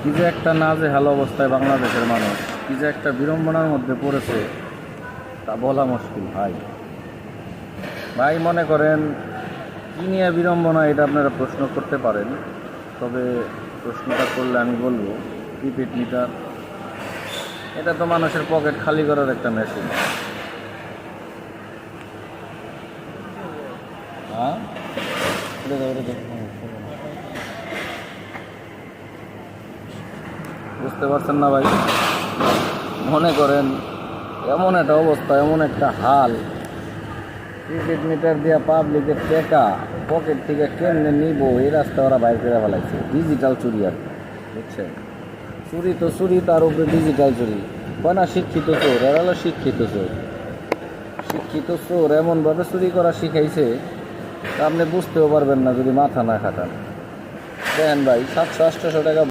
কি যে একটা নাজেহাল অবস্থায় বাংলাদেশের মানুষ, কি যে একটা বিড়ম্বনার মধ্যে পড়েছে তা বলা মুশকিল ভাই। ভাই মনে করেন কী নিয়ে বিড়ম্বনা, এটা আপনারা প্রশ্ন করতে পারেন। তবে প্রশ্নটা করলে আমি বলবো প্রিপেড মিটার, এটা তো মানুষের পকেট খালি করার একটা মেশিন। হ্যাঁ, বুঝতে পারছেন না ভাই? মনে করেন এমন একটা অবস্থা, এমন একটা হাল, প্রিপেড মিটার দিয়া পাবলিকের টাকা পকেট থেকে কেমনে নিব এই রাস্তা ওরা বাইর করে ফেলাইছে। ডিজিটাল চুরি আর কি, বুঝছেন? চুরি তো চুরি, তার উপরে ডিজিটাল চুরি। হয় না শিক্ষিত চোর, এরা হলো শিক্ষিত চোর। শিক্ষিত চোর এমনভাবে চুরি করা শিখাইছে তা আপনি বুঝতেও পারবেন না যদি মাথা না খাটান। দেখেন ভাই, 700-800 টাকা